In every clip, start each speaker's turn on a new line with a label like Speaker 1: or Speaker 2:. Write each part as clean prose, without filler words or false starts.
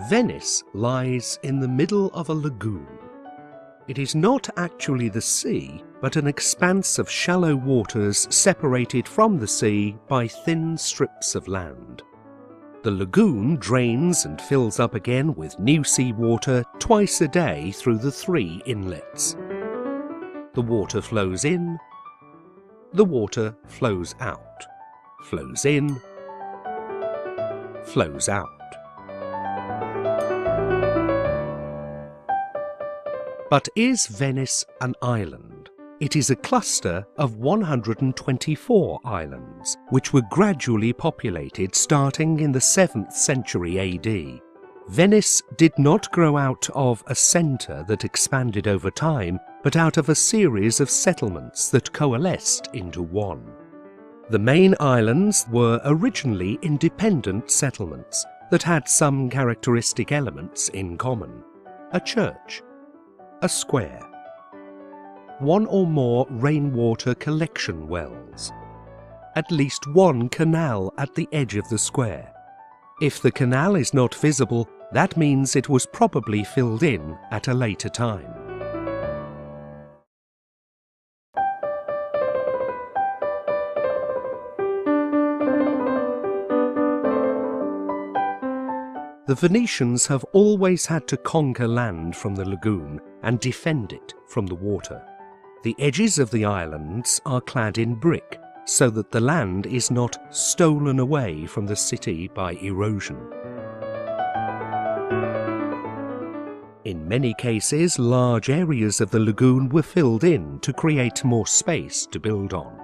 Speaker 1: Venice lies in the middle of a lagoon. It is not actually the sea, but an expanse of shallow waters separated from the sea by thin strips of land. The lagoon drains and fills up again with new seawater twice a day through the 3 inlets. The water flows in, the water flows out, flows in, flows out. But is Venice an island? It is a cluster of 124 islands, which were gradually populated starting in the 7th century AD. Venice did not grow out of a centre that expanded over time, but out of a series of settlements that coalesced into one. The main islands were originally independent settlements that had some characteristic elements in common: a church, a square, 1 or more rainwater collection wells, at least 1 canal at the edge of the square. If the canal is not visible, that means it was probably filled in at a later time. The Venetians have always had to conquer land from the lagoon and defend it from the water. The edges of the islands are clad in brick, so that the land is not stolen away from the city by erosion. In many cases, large areas of the lagoon were filled in to create more space to build on.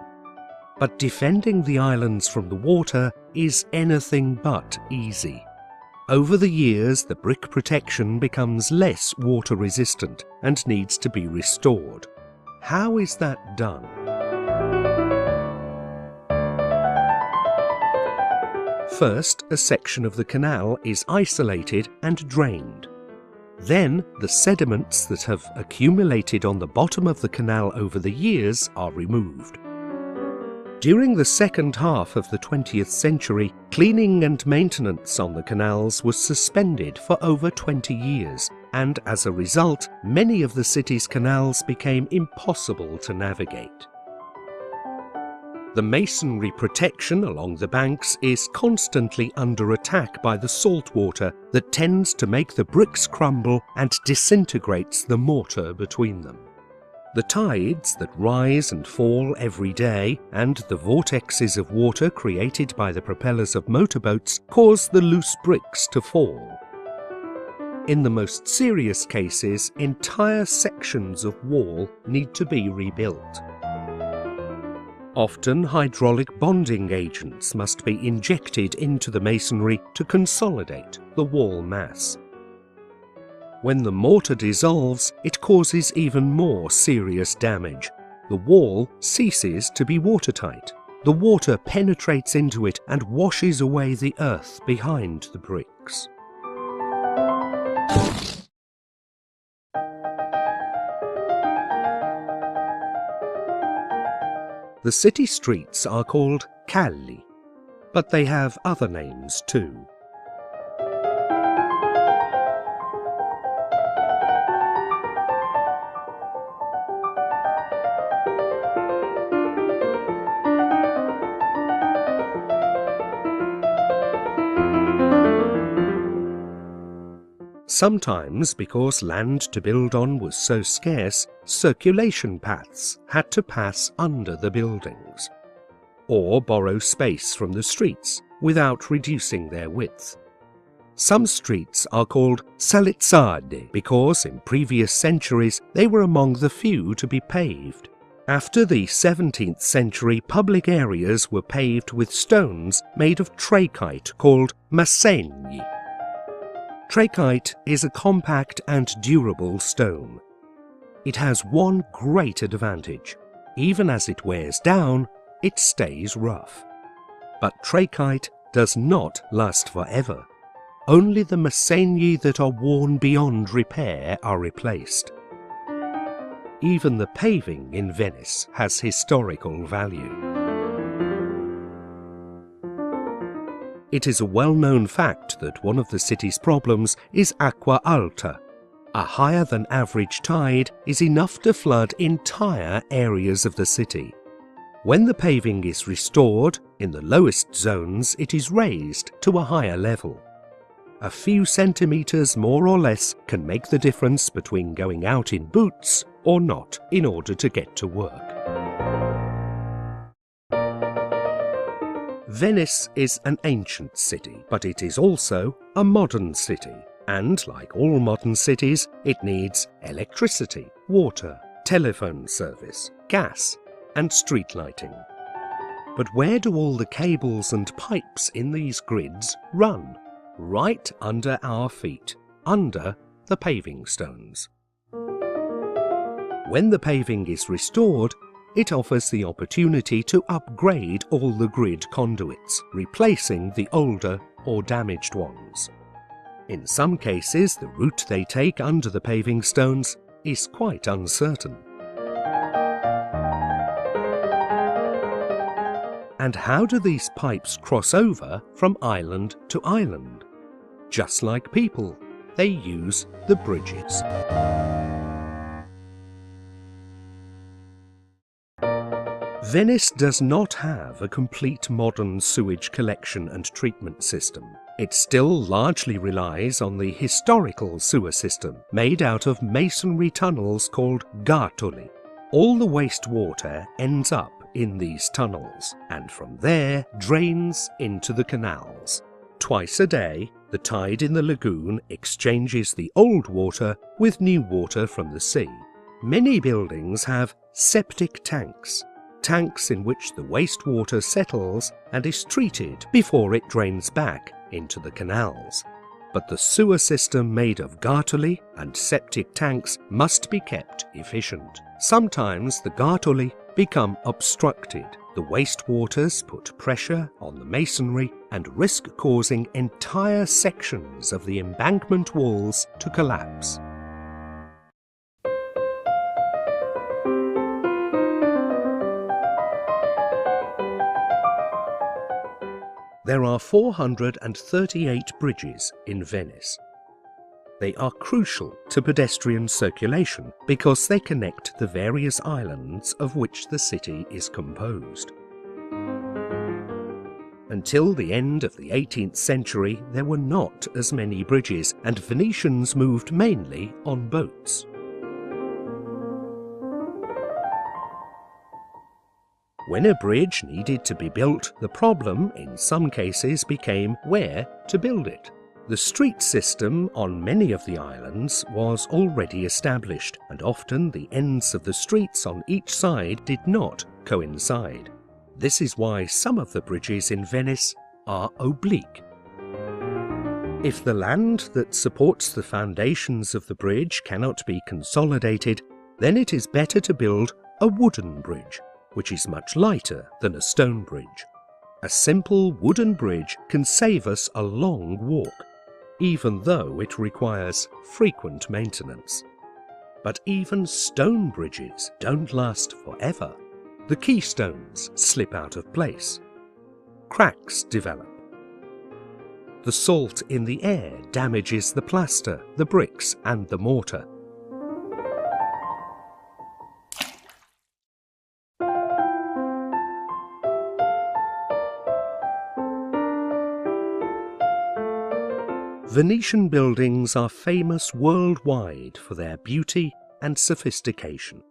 Speaker 1: But defending the islands from the water is anything but easy. Over the years, the brick protection becomes less water resistant and needs to be restored. How is that done? First, a section of the canal is isolated and drained. Then, the sediments that have accumulated on the bottom of the canal over the years are removed. During the second half of the 20th century, cleaning and maintenance on the canals was suspended for over 20 years, and as a result, many of the city's canals became impossible to navigate. The masonry protection along the banks is constantly under attack by the salt water that tends to make the bricks crumble and disintegrates the mortar between them. The tides that rise and fall every day, and the vortexes of water created by the propellers of motorboats, cause the loose bricks to fall. In the most serious cases, entire sections of wall need to be rebuilt. Often, hydraulic bonding agents must be injected into the masonry to consolidate the wall mass. When the mortar dissolves, it causes even more serious damage. The wall ceases to be watertight. The water penetrates into it and washes away the earth behind the bricks. The city streets are called calli, but they have other names too. Sometimes, because land to build on was so scarce, circulation paths had to pass under the buildings, or borrow space from the streets without reducing their width. Some streets are called salizzade because in previous centuries they were among the few to be paved. After the 17th century, public areas were paved with stones made of trachyte called masegni. Trachyte is a compact and durable stone. It has one great advantage. Even as it wears down, it stays rough. But trachyte does not last forever. Only the masegni that are worn beyond repair are replaced. Even the paving in Venice has historical value. It is a well-known fact that one of the city's problems is acqua alta. A higher-than-average tide is enough to flood entire areas of the city. When the paving is restored, in the lowest zones it is raised to a higher level. A few centimetres more or less can make the difference between going out in boots or not in order to get to work. Venice is an ancient city, but it is also a modern city. And, like all modern cities, it needs electricity, water, telephone service, gas, and street lighting. But where do all the cables and pipes in these grids run? Right under our feet, under the paving stones. When the paving is restored, it offers the opportunity to upgrade all the grid conduits, replacing the older or damaged ones. In some cases, the route they take under the paving stones is quite uncertain. And how do these pipes cross over from island to island? Just like people, they use the bridges. Venice does not have a complete modern sewage collection and treatment system. It still largely relies on the historical sewer system, made out of masonry tunnels called gattoli. All the wastewater ends up in these tunnels, and from there drains into the canals. Twice a day, the tide in the lagoon exchanges the old water with new water from the sea. Many buildings have septic tanks in which the wastewater settles and is treated before it drains back into the canals. But the sewer system made of gattoli and septic tanks must be kept efficient. Sometimes the gattoli become obstructed. The wastewaters put pressure on the masonry and risk causing entire sections of the embankment walls to collapse. There are 438 bridges in Venice. They are crucial to pedestrian circulation because they connect the various islands of which the city is composed. Until the end of the 18th century, there were not as many bridges, and Venetians moved mainly on boats. When a bridge needed to be built, the problem in some cases became where to build it. The street system on many of the islands was already established, and often the ends of the streets on each side did not coincide. This is why some of the bridges in Venice are oblique. If the land that supports the foundations of the bridge cannot be consolidated, then it is better to build a wooden bridge, which is much lighter than a stone bridge. A simple wooden bridge can save us a long walk, even though it requires frequent maintenance. But even stone bridges don't last forever. The keystones slip out of place. Cracks develop. The salt in the air damages the plaster, the bricks, and the mortar. Venetian buildings are famous worldwide for their beauty and sophistication.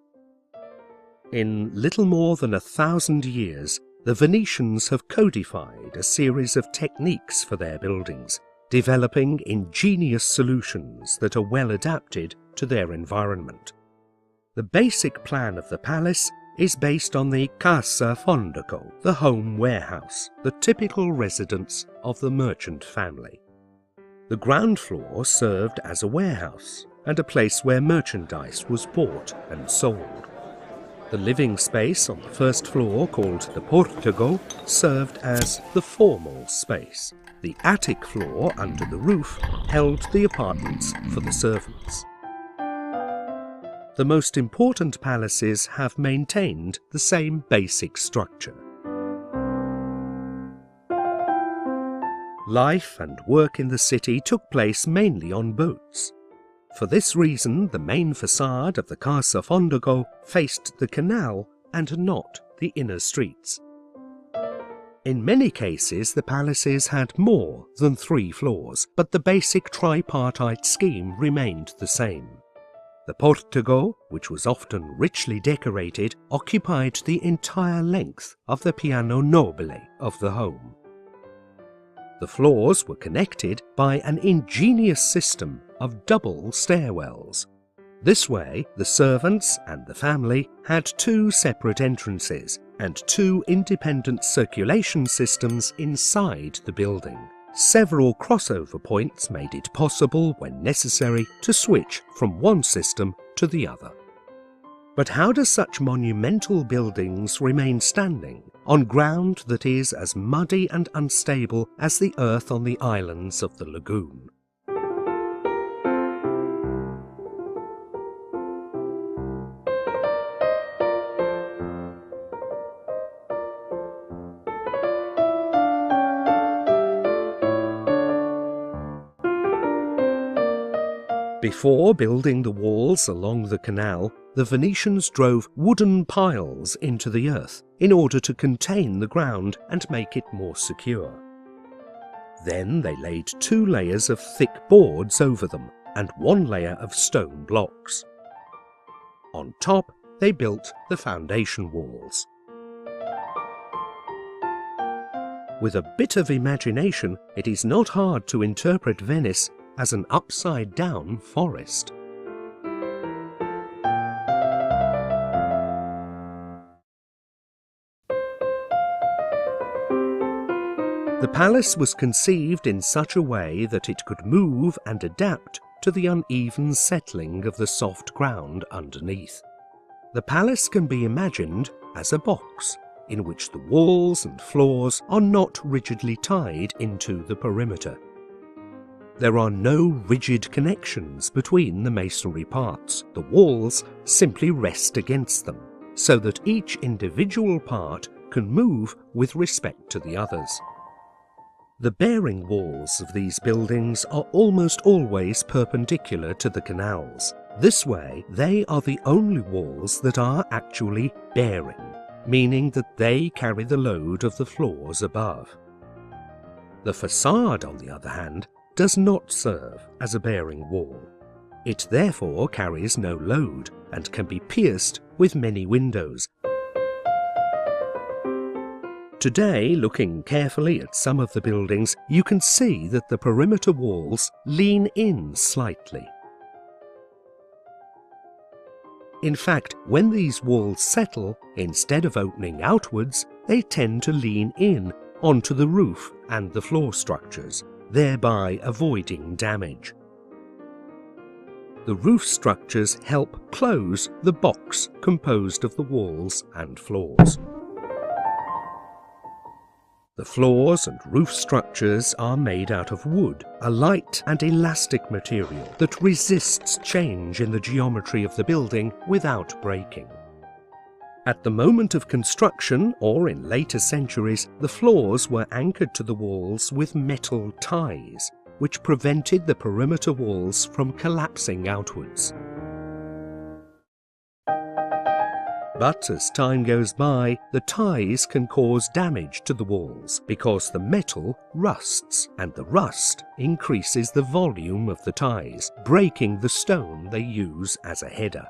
Speaker 1: In little more than 1,000 years, the Venetians have codified a series of techniques for their buildings, developing ingenious solutions that are well adapted to their environment. The basic plan of the palace is based on the casa fondaco, the home warehouse, the typical residence of the merchant family. The ground floor served as a warehouse and a place where merchandise was bought and sold. The living space on the first floor, called the portico, served as the formal space. The attic floor under the roof held the apartments for the servants. The most important palaces have maintained the same basic structure. Life and work in the city took place mainly on boats. For this reason, the main facade of the Casa Fondaco faced the canal and not the inner streets. In many cases, the palaces had more than 3 floors, but the basic tripartite scheme remained the same. The portico, which was often richly decorated, occupied the entire length of the piano nobile of the home. The floors were connected by an ingenious system of double stairwells. This way, the servants and the family had 2 separate entrances and 2 independent circulation systems inside the building. Several crossover points made it possible, when necessary, to switch from one system to the other. But how do such monumental buildings remain standing on ground that is as muddy and unstable as the earth on the islands of the lagoon? Before building the walls along the canal, the Venetians drove wooden piles into the earth in order to contain the ground and make it more secure. Then they laid 2 layers of thick boards over them and 1 layer of stone blocks. On top, they built the foundation walls. With a bit of imagination, it is not hard to interpret Venice as an upside-down forest. The palace was conceived in such a way that it could move and adapt to the uneven settling of the soft ground underneath. The palace can be imagined as a box, in which the walls and floors are not rigidly tied into the perimeter. There are no rigid connections between the masonry parts. The walls simply rest against them, so that each individual part can move with respect to the others. The bearing walls of these buildings are almost always perpendicular to the canals. This way, they are the only walls that are actually bearing, meaning that they carry the load of the floors above. The facade, on the other hand, does not serve as a bearing wall. It therefore carries no load and can be pierced with many windows. Today, looking carefully at some of the buildings, you can see that the perimeter walls lean in slightly. In fact, when these walls settle, instead of opening outwards, they tend to lean in onto the roof and the floor structures, thereby avoiding damage. The roof structures help close the box composed of the walls and floors. The floors and roof structures are made out of wood, a light and elastic material that resists change in the geometry of the building without breaking. At the moment of construction, or in later centuries, the floors were anchored to the walls with metal ties, which prevented the perimeter walls from collapsing outwards. But as time goes by, the ties can cause damage to the walls because the metal rusts, and the rust increases the volume of the ties, breaking the stone they use as a header.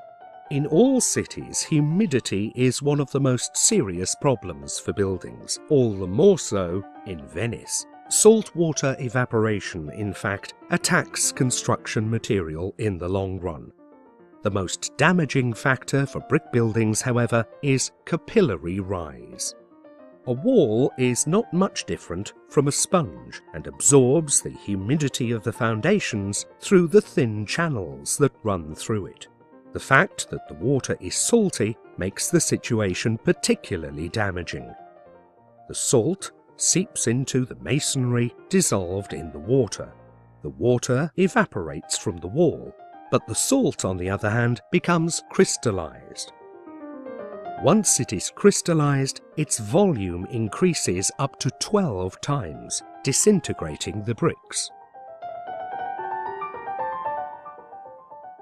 Speaker 1: In all cities, humidity is one of the most serious problems for buildings, all the more so in Venice. Saltwater evaporation, in fact, attacks construction material in the long run. The most damaging factor for brick buildings, however, is capillary rise. A wall is not much different from a sponge and absorbs the humidity of the foundations through the thin channels that run through it. The fact that the water is salty makes the situation particularly damaging. The salt seeps into the masonry dissolved in the water. The water evaporates from the wall, but the salt, on the other hand, becomes crystallized. Once it is crystallized, its volume increases up to 12 times, disintegrating the bricks.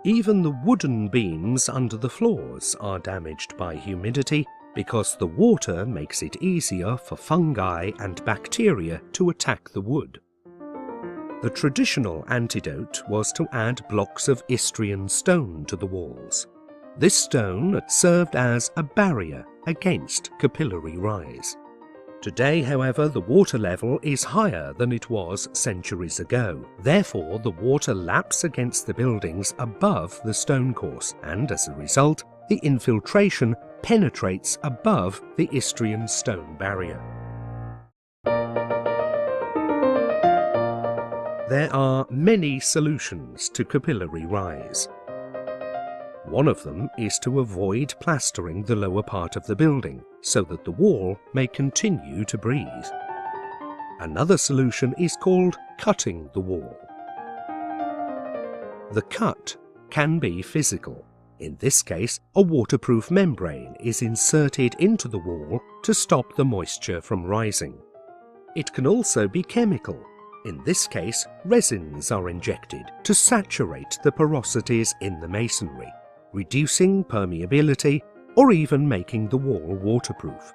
Speaker 1: Even the wooden beams under the floors are damaged by humidity because the water makes it easier for fungi and bacteria to attack the wood. The traditional antidote was to add blocks of Istrian stone to the walls. This stone served as a barrier against capillary rise. Today, however, the water level is higher than it was centuries ago. Therefore, the water laps against the buildings above the stone course, and as a result, the infiltration penetrates above the Istrian stone barrier. There are many solutions to capillary rise. One of them is to avoid plastering the lower part of the building so that the wall may continue to breathe. Another solution is called cutting the wall. The cut can be physical. In this case, a waterproof membrane is inserted into the wall to stop the moisture from rising. It can also be chemical. In this case, resins are injected to saturate the porosities in the masonry, reducing permeability or even making the wall waterproof.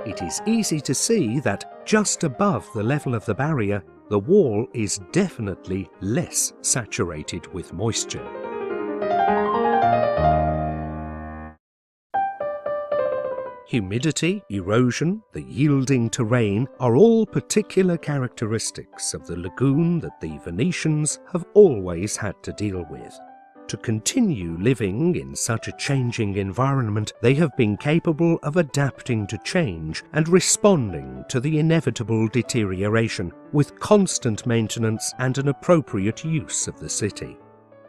Speaker 1: It is easy to see that just above the level of the barrier, the wall is definitely less saturated with moisture. Humidity, erosion, the yielding terrain are all particular characteristics of the lagoon that the Venetians have always had to deal with. To continue living in such a changing environment, they have been capable of adapting to change and responding to the inevitable deterioration with constant maintenance and an appropriate use of the city.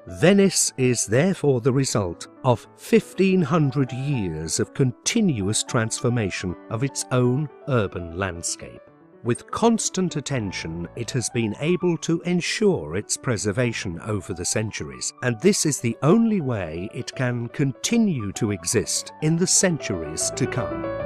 Speaker 1: Venice is therefore the result of 1,500 years of continuous transformation of its own urban landscape. With constant attention, it has been able to ensure its preservation over the centuries, and this is the only way it can continue to exist in the centuries to come.